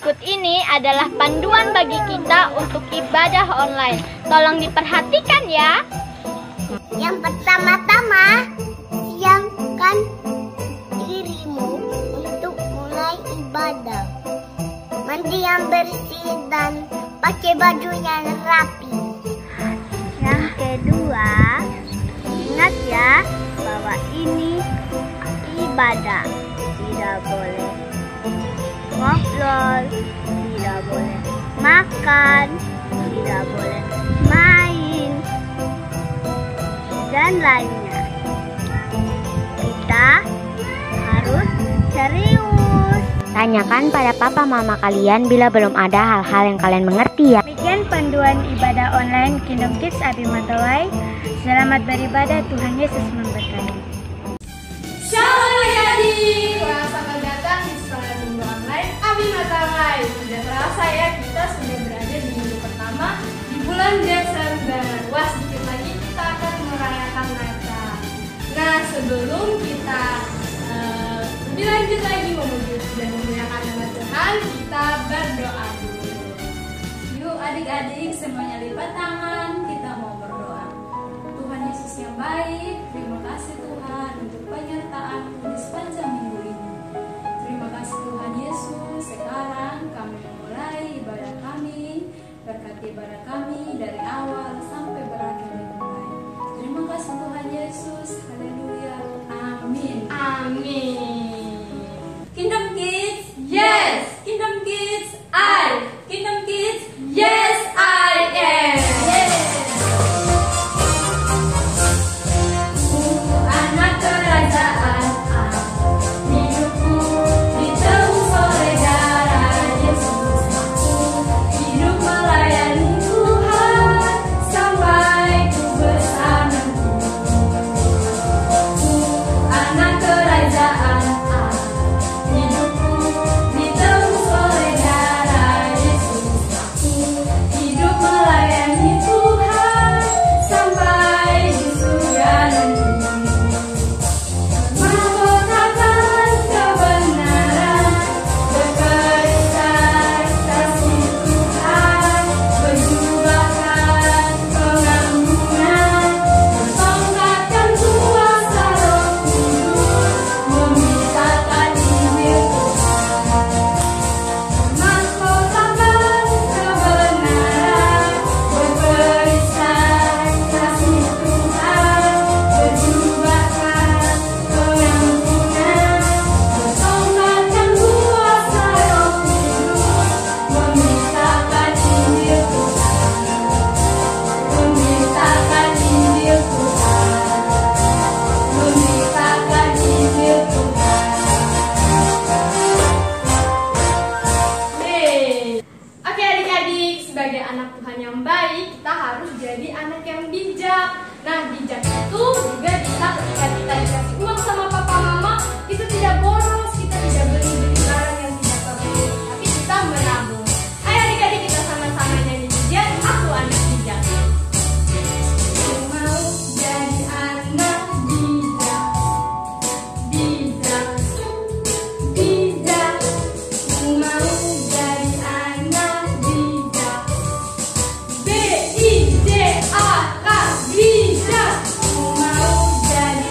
Berikut ini adalah panduan bagi kita untuk ibadah online. Tolong diperhatikan ya. Yang pertama-tama, siapkan dirimu untuk mulai ibadah. Mandi yang bersih dan pakai baju yang rapi. Yang kedua, ingat ya bahwa ini ibadah. Tidak boleh ngobrol, tidak boleh makan, tidak boleh main, dan lainnya. Kita harus serius. Tanyakan pada papa mama kalian bila belum ada hal-hal yang kalian mengerti ya. Demikian panduan ibadah online Kingdom Kids Abi Matawai. Selamat beribadah, Tuhan Yesus memberkati. Shalom adik-adik, selamat datang di sekolah minggu online Abi Matawai. Sudah terasa ya, kita sudah berada di minggu pertama di bulan Desember. Wah, sedikit lagi kita akan merayakan Natal. Nah, sebelum kita lebih lanjut lagi memuji dan memuliakan nama Tuhan, kita berdoa dulu. Yuk adik-adik semuanya lipat tangan, kita mau berdoa. Tuhan Yesus yang baik, terima kasih Tuhan untuk penyertaan di sepanjang minggu ini. Terima kasih Tuhan Yesus, sekarang kami memulai ibadah kami. Berkati ibadah kami dari awal sampai berakhir dengan baik. Terima kasih Tuhan Yesus, haleluya, amin. Amin. Kingdom Kids, yes. Kingdom Kids, I. Kingdom Kids, yes I am. Yes. Anak kerajaan Allah, hidupku ditebus oleh darah Yesus. Hidup melayani Tuhan sampai ku bersama. Anak kerajaan Allah, hidupku ditebus oleh darah Yesus. Hidup melayani Tuhan sampai di surga nanti. Mahkotakan kebenaran, berperisai kasih Tuhan, berjubahkan pengampunan, bertongkatkan kuasa Roh Kudus, memintakan Injil Tuhan. Mahkotakan kebenaran, berperisai kasih Tuhan, berjubahkan pengampunan, bertongkatkan kuasa Roh Kudus, memintakan Injil Tuhan, memintakan Injil Tuhan, memintakan Injil Tuhan. Oke adik-adik, sebagai anak Tuhan yang baik, kita harus jadi anak yang bijak. Nah, bijak itu juga bisa ketika kita dikasih uang sama papa mama, itu tidak boros, kita tidak beli-beli barang yang tidak perlu, tapi kita menabung. Ayo adik-adik, kita sama-sama nyanyi bijak, aku anak bijak. Aku mau jadi anak bijak, bijak, bijak. Aku mau jadi anak bijak, B-I-J-A-K, bijak. Aku mau jadi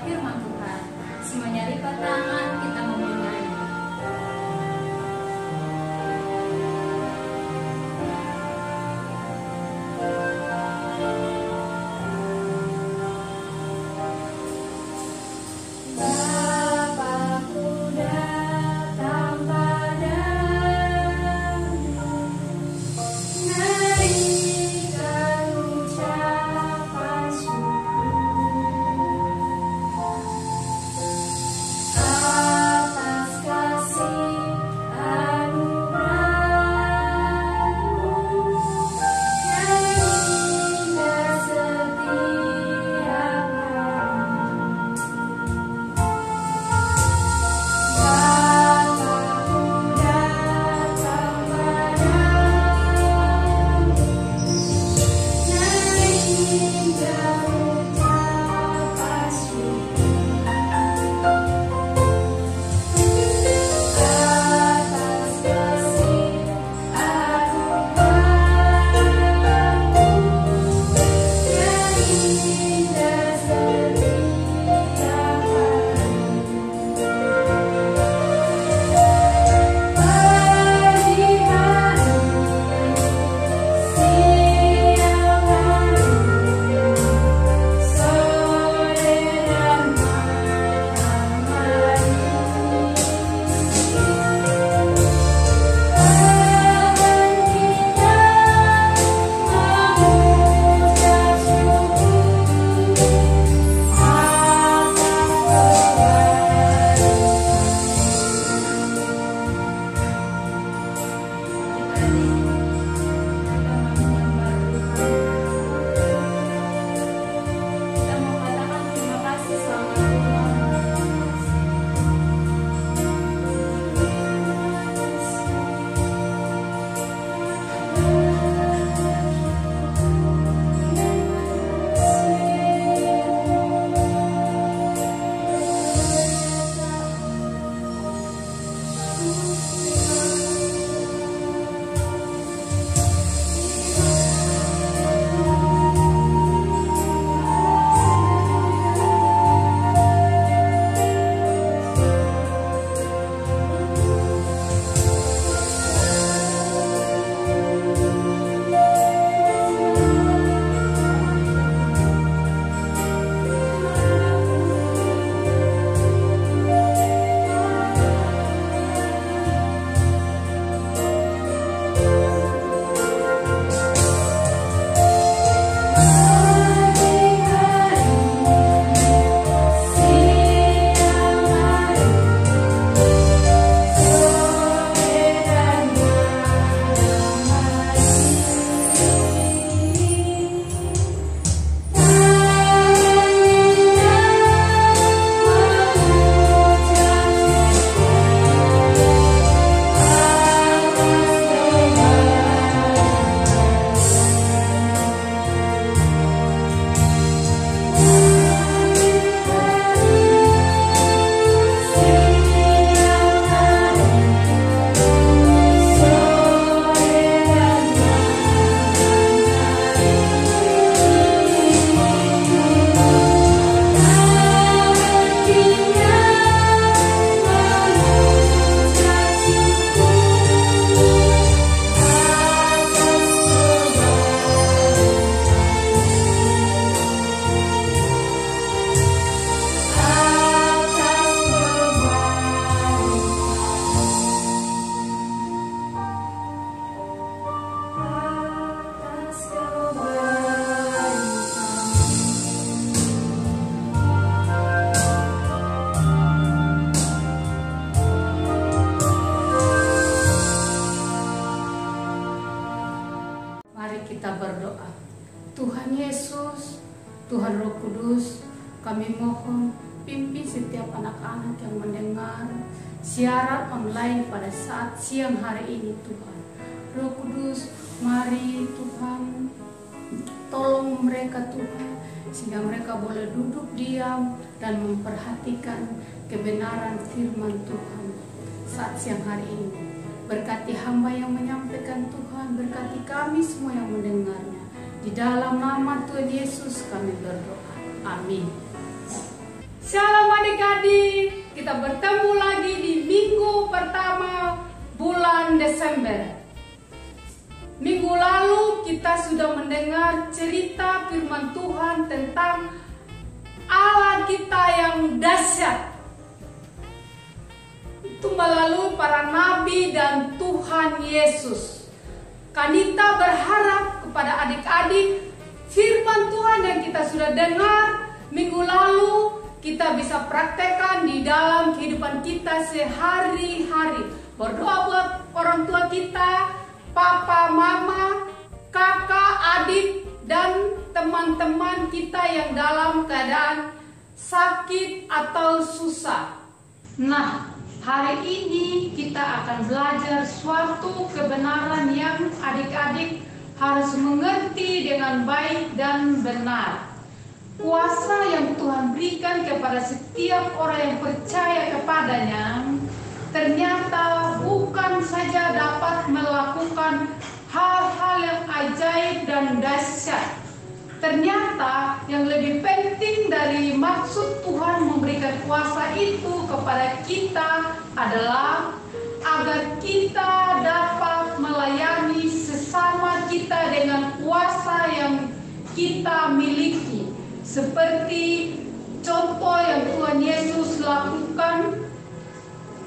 firman Tuhan. Semuanya lipat tangan, kita memulai. kita berdoa. Tuhan Yesus, Tuhan Roh Kudus, kami mohon pimpin setiap anak-anak yang mendengar siaran online pada saat siang hari ini Tuhan. Roh Kudus, mari Tuhan, tolong mereka Tuhan, sehingga mereka boleh duduk diam dan memperhatikan kebenaran firman Tuhan saat siang hari ini. Berkati hamba yang menyampaikan Tuhan, berkati kami semua yang mendengarnya. Di dalam nama Tuhan Yesus kami berdoa. Amin. Shalom adik-adik, kita bertemu lagi di minggu pertama bulan Desember. Minggu lalu kita sudah mendengar cerita firman Tuhan tentang Allah kita yang dahsyat. Itu melalui para nabi dan Tuhan Yesus. Kanita berharap kepada adik-adik firman Tuhan yang kita sudah dengar minggu lalu kita bisa praktekkan di dalam kehidupan kita sehari-hari. Berdoa buat orang tua kita, papa, mama, kakak, adik, dan teman-teman kita yang dalam keadaan sakit atau susah. Nah, hari ini kita akan belajar suatu kebenaran yang adik-adik harus mengerti dengan baik dan benar. Kuasa yang Tuhan berikan kepada setiap orang yang percaya kepadanya ternyata bukan saja dapat melakukan hal-hal yang ajaib dan dahsyat. Ternyata yang lebih penting dari maksud Tuhan memberikan kuasa itu kepada kita adalah agar kita dapat melayani sesama kita dengan kuasa yang kita miliki. Seperti contoh yang Tuhan Yesus lakukan.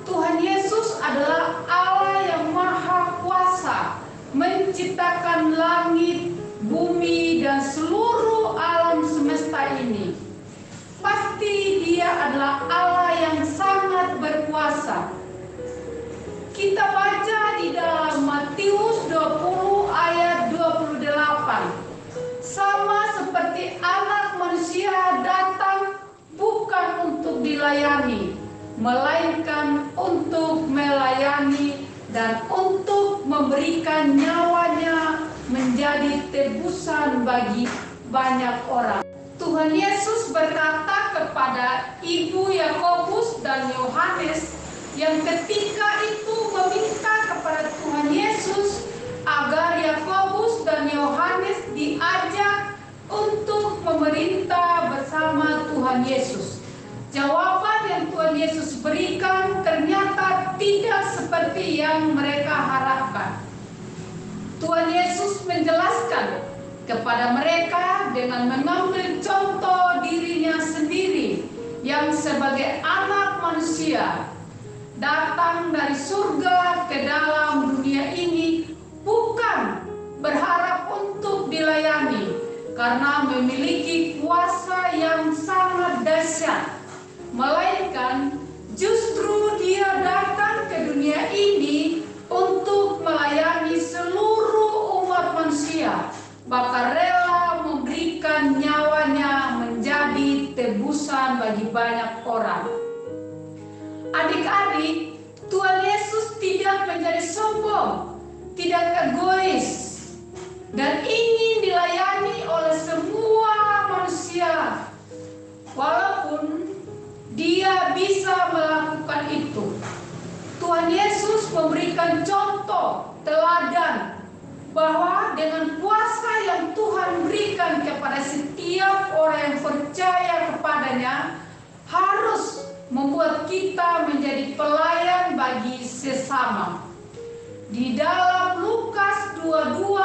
Tuhan Yesus adalah Allah yang maha kuasa, menciptakan langit, bumi, dan seluruh alam semesta ini. Pasti Dia adalah Allah yang sangat berkuasa. Kita baca di dalam Matius 20 ayat 28. Sama seperti anak manusia datang bukan untuk dilayani, melainkan untuk melayani dan untuk memberikan nyawanya menjadi tebusan bagi banyak orang. Tuhan Yesus berkata kepada ibu Yakobus dan Yohanes yang ketika itu meminta kepada Tuhan Yesus agar Yakobus dan Yohanes diajak untuk memerintah bersama Tuhan Yesus. Jawaban yang Tuhan Yesus berikan ternyata tidak seperti yang mereka harapkan. Tuhan Yesus menjelaskan kepada mereka dengan mengambil contoh dirinya sendiri yang sebagai anak manusia datang dari surga ke dalam dunia ini bukan berharap untuk dilayani karena memiliki kuasa yang sangat dahsyat, melainkan justru Dia datang ke dunia ini untuk melayani seluruh umat manusia, bahkan rela memberikan nyawanya menjadi tebusan bagi banyak orang. Adik-adik, Tuhan Yesus tidak menjadi sombong, tidak egois, dan ingin dilayani oleh semua manusia. Walaupun Dia bisa melakukan itu, Tuhan Yesus memberikan contoh teladan bahwa dengan kuasa yang Tuhan berikan kepada setiap orang yang percaya kepadanya harus membuat kita menjadi pelayan bagi sesama. Di dalam Lukas 22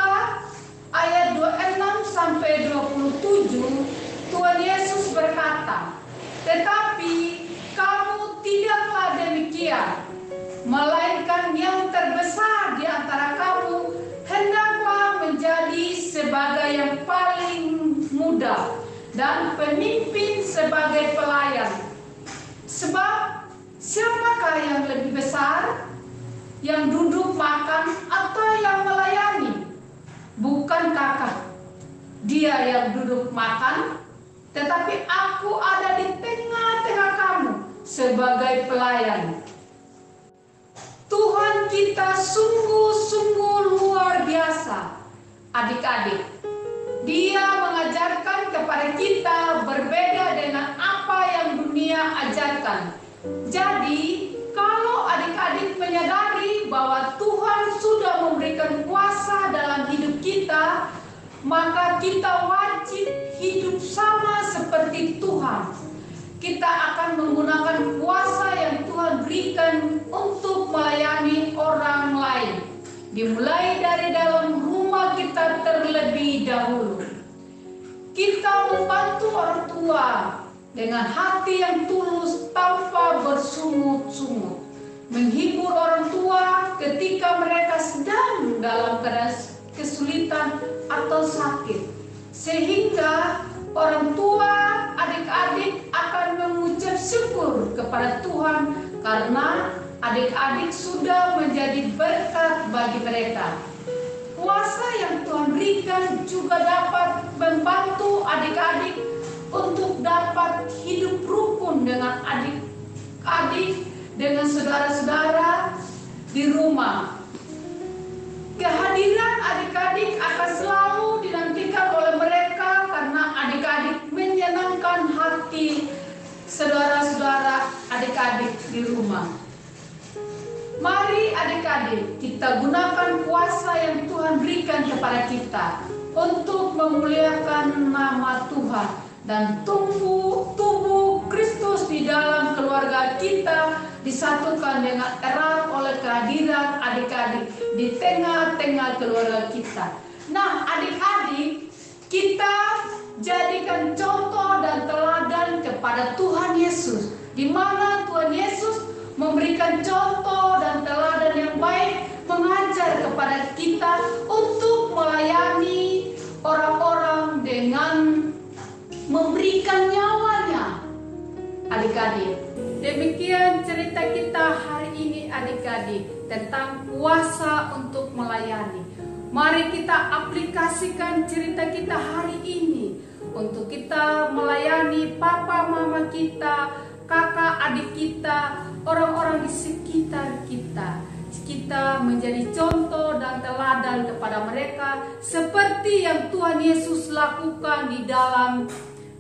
ayat 26 sampai 27, Tuhan Yesus berkata, "Tetapi kamu tidaklah demikian, melainkan yang terbesar di antara kamu hendaklah menjadi sebagai yang paling muda dan pemimpin sebagai pelayan. Sebab siapakah yang lebih besar, yang duduk makan atau yang melayani? Bukankah Dia yang duduk makan? Tetapi aku ada di tengah-tengah kamu sebagai pelayan." Tuhan kita sungguh-sungguh luar biasa, adik-adik. Dia mengajarkan kepada kita berbeda dengan apa yang dunia ajarkan. Jadi, kalau adik-adik menyadari bahwa Tuhan sudah memberikan kuasa dalam hidup kita, maka kita wajib hidup sama seperti Tuhan. kita akan menggunakan kuasa yang Tuhan berikan untuk melayani orang lain. Dimulai dari dalam rumah kita terlebih dahulu. Kita membantu orang tua dengan hati yang tulus tanpa bersungut-sungut. Menghibur orang tua ketika mereka sedang dalam kesulitan atau sakit. Sehingga orang tua, adik-adik akan mengucap syukur kepada Tuhan karena adik-adik sudah menjadi berkat bagi mereka. Kuasa yang Tuhan berikan juga dapat membantu adik-adik untuk dapat hidup rukun dengan adik-adik, dengan saudara-saudara di rumah. Kehadiran adik-adik akan selalu dinantikan oleh mereka karena adik-adik menyenangkan hati saudara-saudara adik-adik di rumah. Mari adik-adik kita gunakan kuasa yang Tuhan berikan kepada kita untuk memuliakan nama Tuhan dan tubuh Kristus di dalam keluarga kita disatukan dengan erat oleh kehadiran adik-adik di tengah-tengah keluarga kita. Nah, adik-adik, kita jadikan contoh dan teladan kepada Tuhan Yesus, di mana Tuhan Yesus memberikan contoh dan teladan yang baik, mengajar kepada kita untuk melayani orang-orang dengan memberikan nyawanya. Adik-adik, demikian cerita kita hari ini adik-adik tentang kuasa untuk melayani. Mari kita aplikasikan cerita kita hari ini untuk kita melayani papa mama kita, kakak adik kita, orang-orang di sekitar kita. Kita menjadi contoh dan teladan kepada mereka seperti yang Tuhan Yesus lakukan di dalam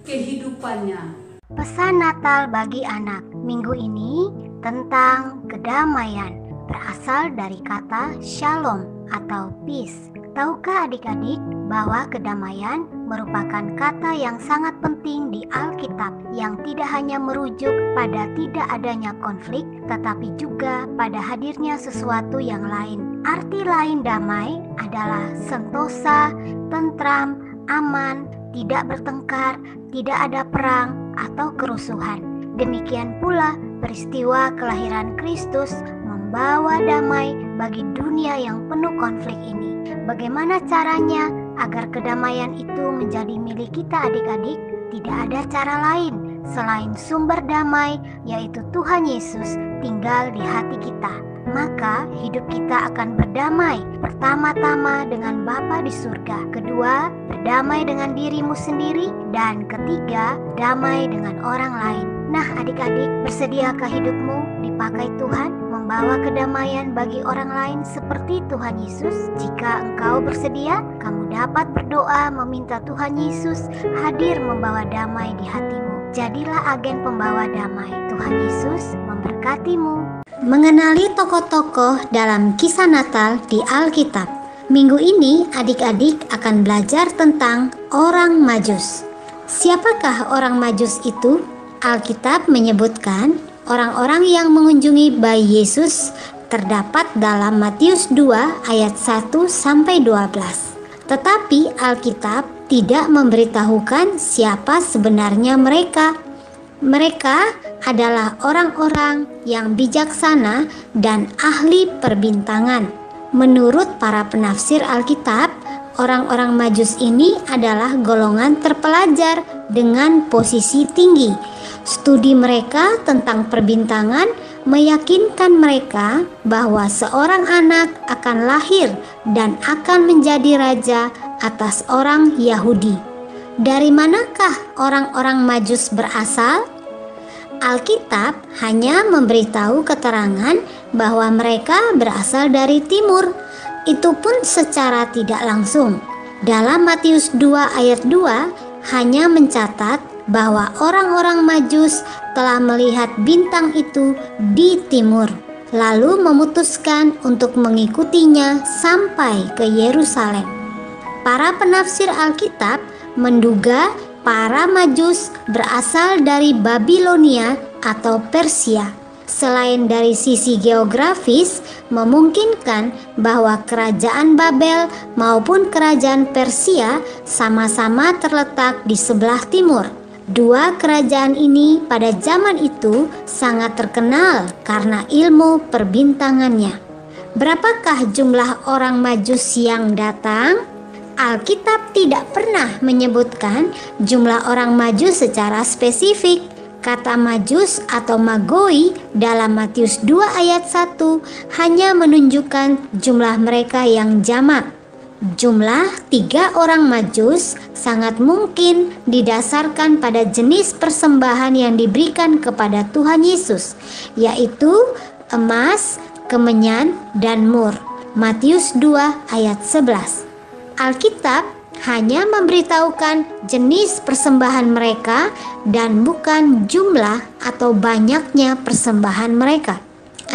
kehidupannya. Pesan Natal bagi anak minggu ini tentang kedamaian, berasal dari kata shalom atau peace. Tahukah adik-adik bahwa kedamaian merupakan kata yang sangat penting di Alkitab yang tidak hanya merujuk pada tidak adanya konflik, tetapi juga pada hadirnya sesuatu yang lain. Arti lain damai adalah sentosa, tentram, aman, tidak bertengkar, tidak ada perang atau kerusuhan. Demikian pula peristiwa kelahiran Kristus membawa damai bagi dunia yang penuh konflik ini. Bagaimana caranya agar kedamaian itu menjadi milik kita adik-adik? Tidak ada cara lain selain sumber damai, yaitu Tuhan Yesus tinggal di hati kita. Maka hidup kita akan berdamai, pertama-tama dengan Bapa di surga, kedua berdamai dengan dirimu sendiri, dan ketiga damai dengan orang lain. Nah adik-adik, bersediakah hidupmu dipakai Tuhan membawa kedamaian bagi orang lain seperti Tuhan Yesus? Jika engkau bersedia, kamu dapat berdoa meminta Tuhan Yesus hadir membawa damai di hatimu. Jadilah agen pembawa damai. Tuhan Yesus memberkatimu. Mengenali tokoh-tokoh dalam kisah Natal di Alkitab. Minggu ini adik-adik akan belajar tentang orang Majus. Siapakah orang Majus itu? Alkitab menyebutkan orang-orang yang mengunjungi bayi Yesus terdapat dalam Matius 2 ayat 1-12. Tetapi Alkitab tidak memberitahukan siapa sebenarnya mereka. Mereka adalah orang-orang yang bijaksana dan ahli perbintangan. Menurut para penafsir Alkitab, orang-orang Majus ini adalah golongan terpelajar dengan posisi tinggi. Studi mereka tentang perbintangan meyakinkan mereka bahwa seorang anak akan lahir dan akan menjadi raja atas orang Yahudi. Dari manakah orang-orang Majus berasal? Alkitab hanya memberitahu keterangan bahwa mereka berasal dari timur, itu pun secara tidak langsung. Dalam Matius 2 ayat 2 hanya mencatat bahwa orang-orang Majus telah melihat bintang itu di timur, lalu memutuskan untuk mengikutinya sampai ke Yerusalem. Para penafsir Alkitab menduga Para Majus berasal dari Babilonia atau Persia. Selain dari sisi geografis, memungkinkan bahwa kerajaan Babel maupun kerajaan Persia sama-sama terletak di sebelah timur. Dua kerajaan ini pada zaman itu sangat terkenal karena ilmu perbintangannya. Berapakah jumlah orang Majus yang datang? Alkitab tidak pernah menyebutkan jumlah orang Majus secara spesifik. Kata Majus atau Magoi dalam Matius 2 ayat 1 hanya menunjukkan jumlah mereka yang jamak. Jumlah 3 orang Majus sangat mungkin didasarkan pada jenis persembahan yang diberikan kepada Tuhan Yesus, yaitu emas, kemenyan, dan mur. Matius 2 ayat 11. Alkitab hanya memberitahukan jenis persembahan mereka dan bukan jumlah atau banyaknya persembahan mereka.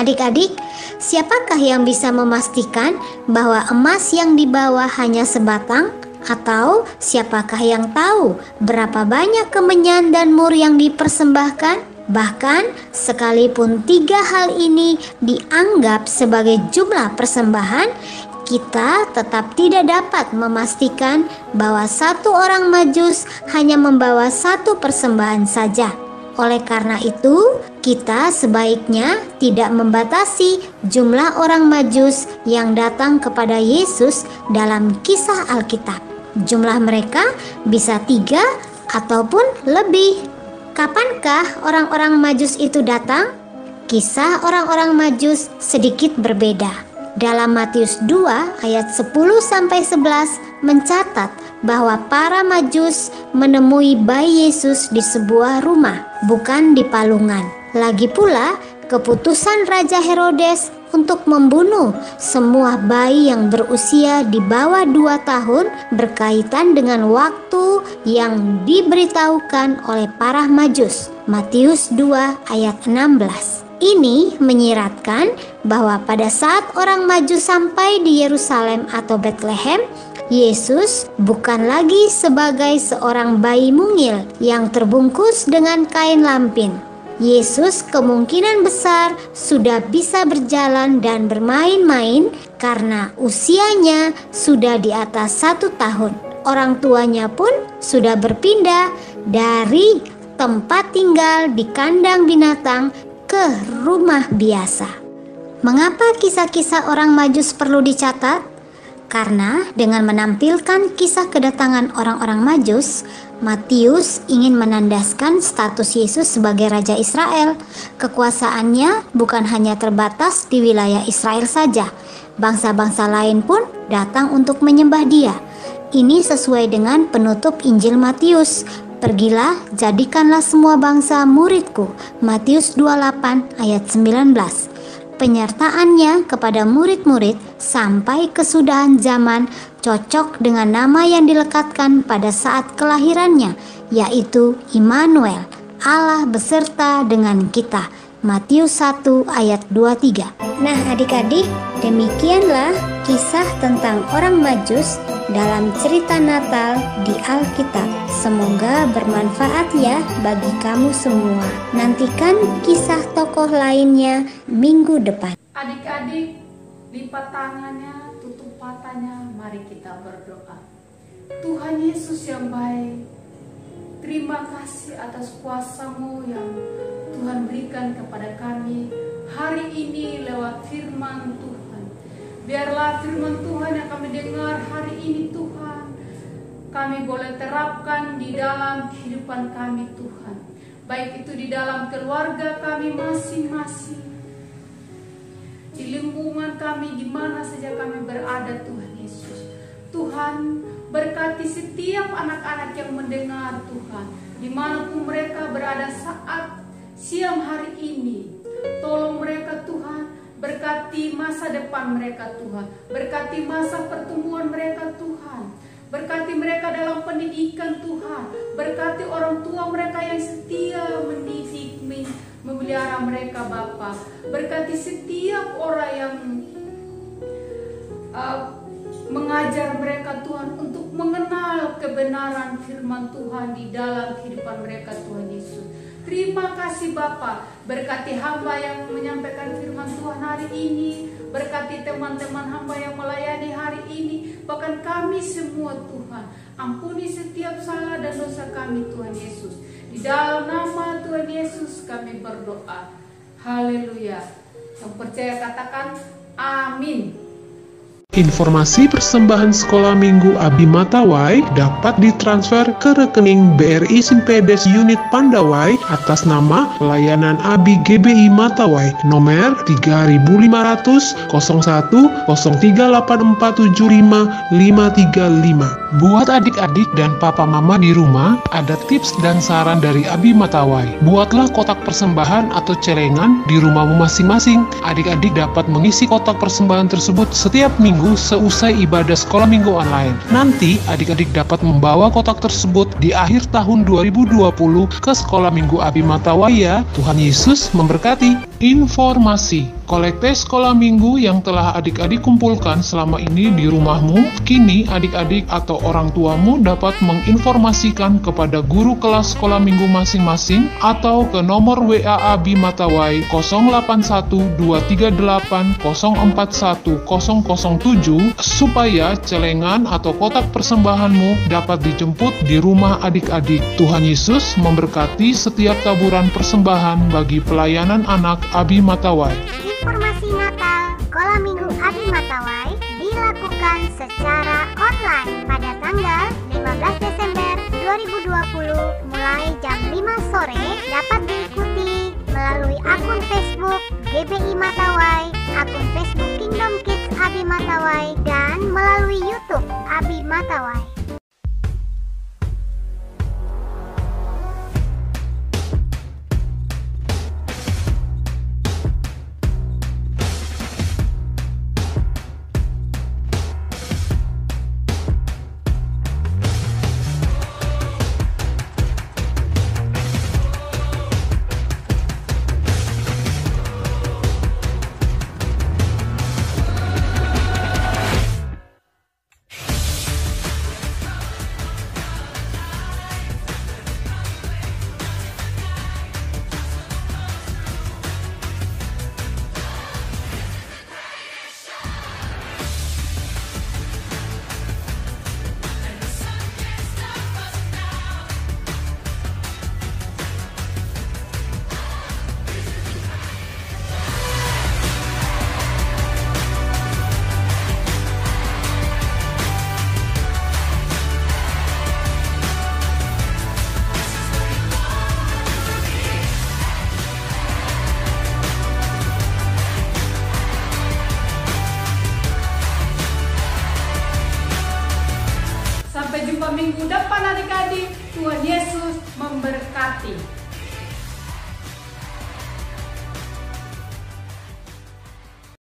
Adik-adik, siapakah yang bisa memastikan bahwa emas yang dibawa hanya sebatang? Atau siapakah yang tahu berapa banyak kemenyan dan mur yang dipersembahkan? Bahkan sekalipun 3 hal ini dianggap sebagai jumlah persembahan, kita tetap tidak dapat memastikan bahwa satu orang Majus hanya membawa 1 persembahan saja. Oleh karena itu, kita sebaiknya tidak membatasi jumlah orang Majus yang datang kepada Yesus dalam kisah Alkitab. Jumlah mereka bisa 3 ataupun lebih. Kapankah orang-orang Majus itu datang? Kisah orang-orang Majus sedikit berbeda. Dalam Matius 2 ayat 10-11 mencatat bahwa para Majus menemui bayi Yesus di sebuah rumah, bukan di palungan. Lagi pula, keputusan Raja Herodes untuk membunuh semua bayi yang berusia di bawah 2 tahun berkaitan dengan waktu yang diberitahukan oleh para Majus. Matius 2 ayat 16. Ini menyiratkan bahwa pada saat orang Majus sampai di Yerusalem atau Bethlehem, Yesus bukan lagi sebagai seorang bayi mungil yang terbungkus dengan kain lampin. Yesus kemungkinan besar sudah bisa berjalan dan bermain-main karena usianya sudah di atas 1 tahun. Orang tuanya pun sudah berpindah dari tempat tinggal di kandang binatang ke rumah biasa. Mengapa kisah-kisah orang Majus perlu dicatat? Karena dengan menampilkan kisah kedatangan orang-orang Majus, Matius ingin menandaskan status Yesus sebagai Raja Israel. Kekuasaannya bukan hanya terbatas di wilayah Israel saja. Bangsa-bangsa lain pun datang untuk menyembah Dia. Ini sesuai dengan penutup Injil Matius. Pergilah, jadikanlah semua bangsa muridku. Matius 28 ayat 19. Penyertaannya kepada murid-murid sampai kesudahan zaman cocok dengan nama yang dilekatkan pada saat kelahirannya, yaitu Immanuel, Allah beserta dengan kita. Matius 1 ayat 23. Nah adik-adik, demikianlah kisah tentang orang Majus dalam cerita Natal di Alkitab. Semoga bermanfaat ya bagi kamu semua. Nantikan kisah tokoh lainnya minggu depan. Adik-adik, lipat tangannya, tutup matanya, mari kita berdoa. Tuhan Yesus yang baik, terima kasih atas kuasa-Mu yang Tuhan berikan kepada kami hari ini lewat firman Tuhan. Biarlah firman Tuhan yang kami dengar hari ini Tuhan, kami boleh terapkan di dalam kehidupan kami Tuhan. Baik itu di dalam keluarga kami masing-masing, di lingkungan kami, di mana saja kami berada Tuhan Yesus. Tuhan, berkati setiap anak-anak yang mendengar Tuhan, dimanapun mereka berada saat siang hari ini. Tolong mereka Tuhan, berkati masa depan mereka Tuhan, berkati masa pertumbuhan mereka Tuhan, berkati mereka dalam pendidikan Tuhan, berkati orang tua mereka yang setia mendidik, memelihara mereka Bapa, berkati setiap orang yang mengajar mereka Tuhan untuk mengenal kebenaran kebenaran firman Tuhan di dalam kehidupan mereka, Tuhan Yesus. Terima kasih Bapa, berkati hamba yang menyampaikan firman Tuhan hari ini, berkati teman-teman hamba yang melayani hari ini, bahkan kami semua Tuhan. Ampuni setiap salah dan dosa kami Tuhan Yesus. Di dalam nama Tuhan Yesus kami berdoa. Haleluya. Yang percaya katakan amin. Informasi persembahan sekolah minggu Abi Matawai dapat ditransfer ke rekening BRI Simpedes Unit Pandawai atas nama Pelayanan Abi GBI Matawai nomor 3500 01 038475 535. Buat adik-adik dan papa mama di rumah, ada tips dan saran dari Abi Matawai. Buatlah kotak persembahan atau celengan di rumahmu masing-masing. Adik-adik dapat mengisi kotak persembahan tersebut setiap minggu seusai ibadah sekolah minggu online. Nanti adik-adik dapat membawa kotak tersebut di akhir tahun 2020 ke sekolah minggu Abi Matawai ya. Tuhan Yesus memberkati. Informasi kolekte sekolah minggu yang telah adik-adik kumpulkan selama ini di rumahmu, kini adik-adik atau orang tuamu dapat menginformasikan kepada guru kelas sekolah minggu masing-masing atau ke nomor WA Abi Matawai 081238041007 supaya celengan atau kotak persembahanmu dapat dijemput di rumah adik-adik. Tuhan Yesus memberkati setiap taburan persembahan bagi pelayanan anak Abi Matawai. Informasi Natal Sekolah Minggu Abi Matawai dilakukan secara online pada tanggal 15 Desember 2020 mulai jam 5 sore. Dapat diikuti melalui akun Facebook GBI Matawai, akun Facebook Kingdom Kids Abi Matawai, dan melalui YouTube Abi Matawai. Sampai jumpa minggu depan adik-adik. Tuhan Yesus